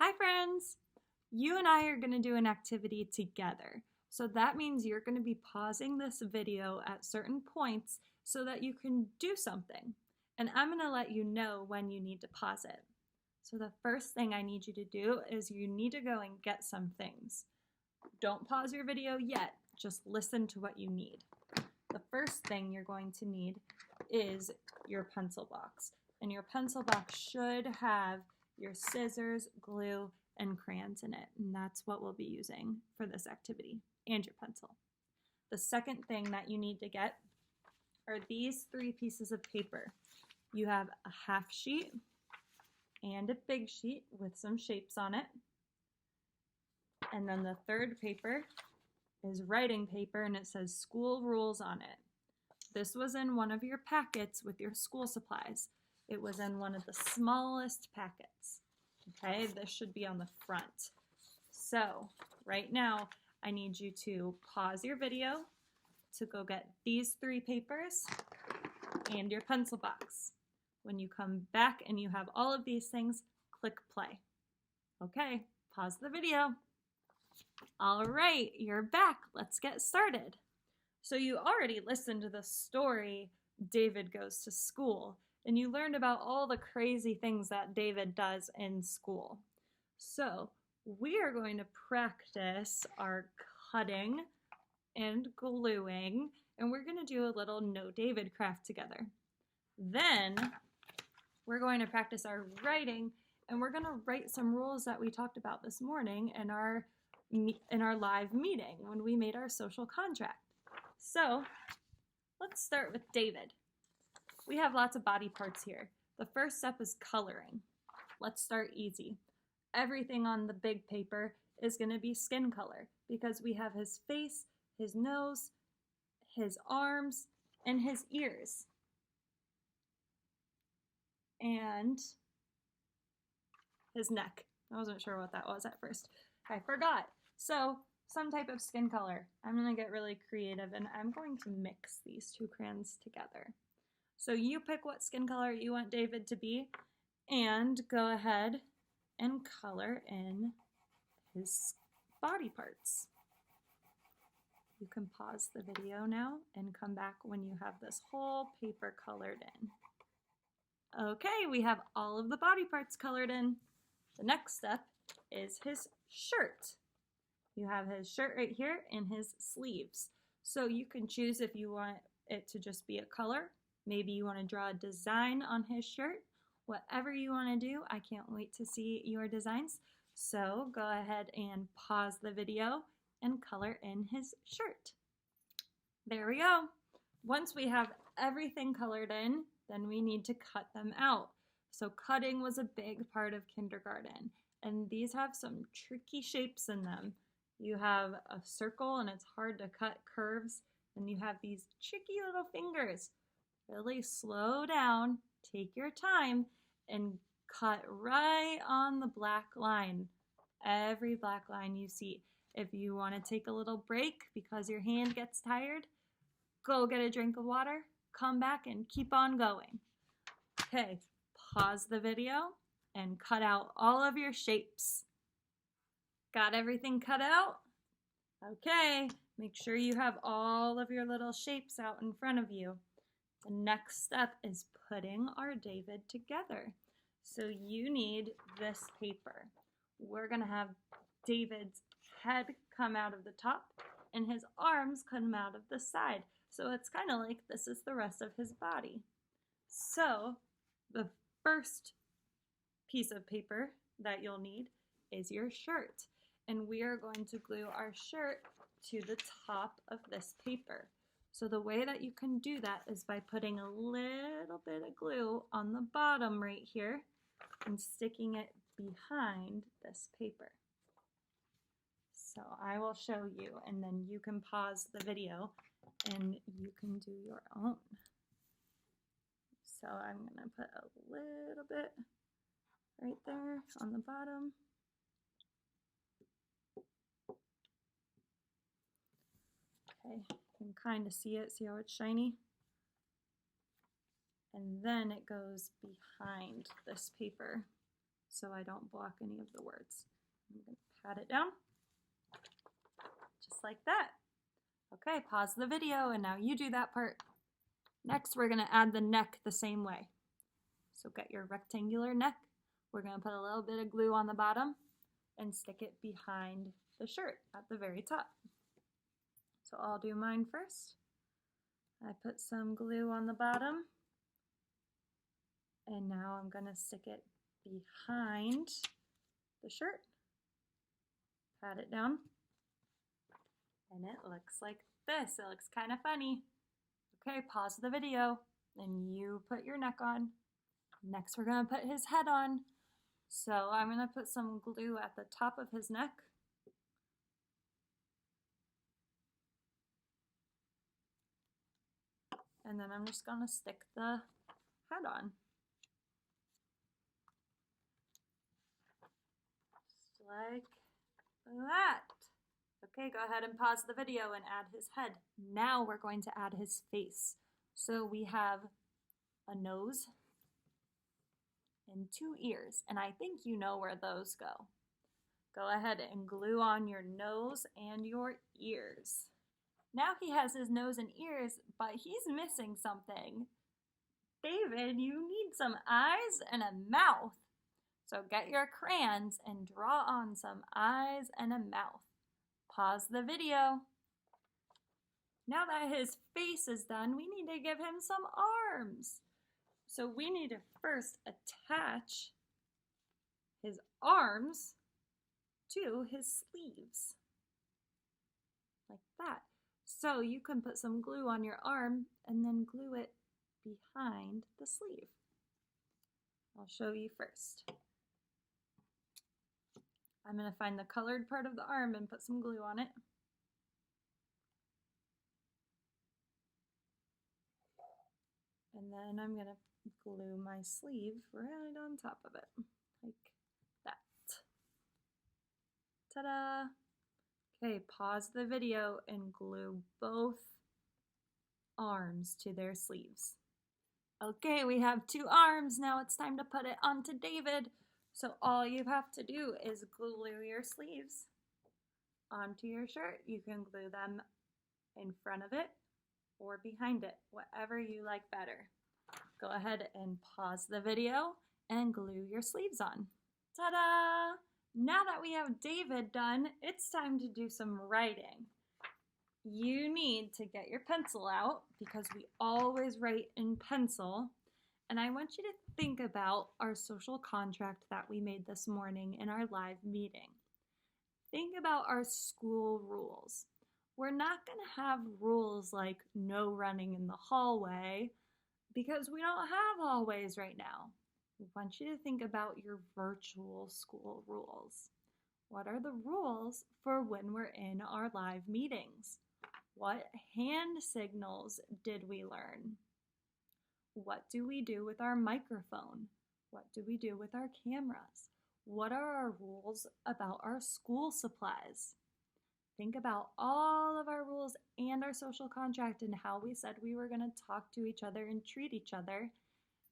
Hi friends! You and I are going to do an activity together. So that means you're going to be pausing this video at certain points so that you can do something. And I'm going to let you know when you need to pause it. So the first thing I need you to do is you need to go and get some things. Don't pause your video yet, just listen to what you need. The first thing you're going to need is your pencil box. And your pencil box should have your scissors, glue, and crayons in it. And that's what we'll be using for this activity, and your pencil. The second thing that you need to get are these 3 pieces of paper. You have a half sheet and a big sheet with some shapes on it. And then the third paper is writing paper, and it says school rules on it. This was in one of your packets with your school supplies. It was in one of the smallest packets. Okay, this should be on the front. So right now, I need you to pause your video to go get these 3 papers and your pencil box. When you come back and you have all of these things, click play. Okay, pause the video. All right, you're back. Let's get started. So you already listened to the story, David Goes to School, and you learned about all the crazy things that David does in school. So we are going to practice our cutting and gluing, and we're going to do a little No David craft together. Then we're going to practice our writing, and we're going to write some rules that we talked about this morning in our live meeting when we made our social contract. So let's start with David. We have lots of body parts here. The first step is coloring. Let's start easy. Everything on the big paper is going to be skin color because we have his face, his nose, his arms, and his ears. And his neck. I wasn't sure what that was at first. I forgot. So some type of skin color. I'm going to get really creative and I'm going to mix these 2 crayons together. So you pick what skin color you want David to be and go ahead and color in his body parts. You can pause the video now and come back when you have this whole paper colored in. Okay, we have all of the body parts colored in. The next step is his shirt. You have his shirt right here and his sleeves. So you can choose if you want it to just be a color. Maybe you want to draw a design on his shirt. Whatever you want to do, I can't wait to see your designs. So go ahead and pause the video and color in his shirt. There we go. Once we have everything colored in, then we need to cut them out. So cutting was a big part of kindergarten, and these have some tricky shapes in them. You have a circle and it's hard to cut curves, and you have these tricky little fingers. Really slow down, take your time, and cut right on the black line. Every black line you see. If you want to take a little break because your hand gets tired, go get a drink of water, come back and keep on going. Okay, pause the video and cut out all of your shapes. Got everything cut out? Okay, make sure you have all of your little shapes out in front of you. The next step is putting our David together. So you need this paper. We're going to have David's head come out of the top and his arms come out of the side. So it's kind of like this is the rest of his body. So the first piece of paper that you'll need is your shirt. And we are going to glue our shirt to the top of this paper. So the way that you can do that is by putting a little bit of glue on the bottom right here and sticking it behind this paper. So I will show you, and then you can pause the video and you can do your own. So I'm going to put a little bit right there on the bottom. Okay, you can kind of see it, see how it's shiny? And then it goes behind this paper. so I don't block any of the words. I'm going to pat it down, just like that. Okay, pause the video and now you do that part. Next, we're going to add the neck the same way. So get your rectangular neck. We're going to put a little bit of glue on the bottom and stick it behind the shirt at the very top. So I'll do mine first. I put some glue on the bottom, and now I'm going to stick it behind the shirt. Pat it down, and it looks like this. It looks kind of funny. Okay, pause the video, and you put your neck on. Next, we're going to put his head on. So I'm going to put some glue at the top of his neck. And then I'm just going to stick the head on. Just like that. Okay, go ahead and pause the video and add his head. Now we're going to add his face. So we have a nose and 2 ears, and I think you know where those go. Go ahead and glue on your nose and your ears. Now he has his nose and ears, but he's missing something. David, you need some eyes and a mouth. So get your crayons and draw on some eyes and a mouth. Pause the video. Now that his face is done, we need to give him some arms. So we need to first attach his arms to his sleeves, like that. So you can put some glue on your arm and then glue it behind the sleeve. I'll show you first. I'm going to find the colored part of the arm and put some glue on it. And then I'm going to glue my sleeve right on top of it, like that. Ta-da! Okay, pause the video and glue both arms to their sleeves. Okay, we have 2 arms. Now it's time to put it onto David. So all you have to do is glue your sleeves onto your shirt. You can glue them in front of it or behind it, whatever you like better. Go ahead and pause the video and glue your sleeves on. Ta-da! Now that we have David done, it's time to do some writing. You need to get your pencil out because we always write in pencil. And I want you to think about our social contract that we made this morning in our live meeting. Think about our school rules. We're not going to have rules like no running in the hallway because we don't have hallways right now. We want you to think about your virtual school rules. What are the rules for when we're in our live meetings? What hand signals did we learn? What do we do with our microphone? What do we do with our cameras? What are our rules about our school supplies? Think about all of our rules and our social contract and how we said we were going to talk to each other and treat each other.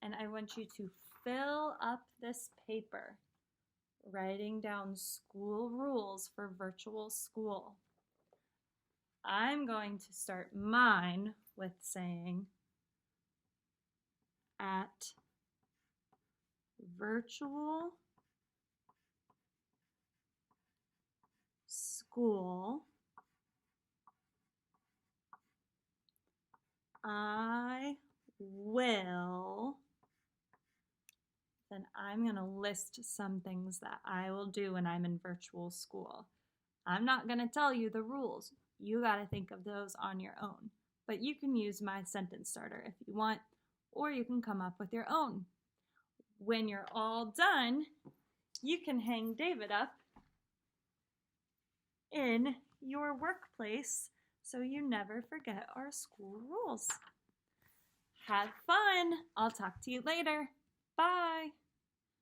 And I want you to fill up this paper, writing down school rules for virtual school. I'm going to start mine with saying, at virtual school, I will, then I'm going to list some things that I will do when I'm in virtual school. I'm not going to tell you the rules. You got to think of those on your own. But you can use my sentence starter if you want, or you can come up with your own. When you're all done, you can hang David up in your workplace so you never forget our school rules. Have fun. I'll talk to you later. Bye.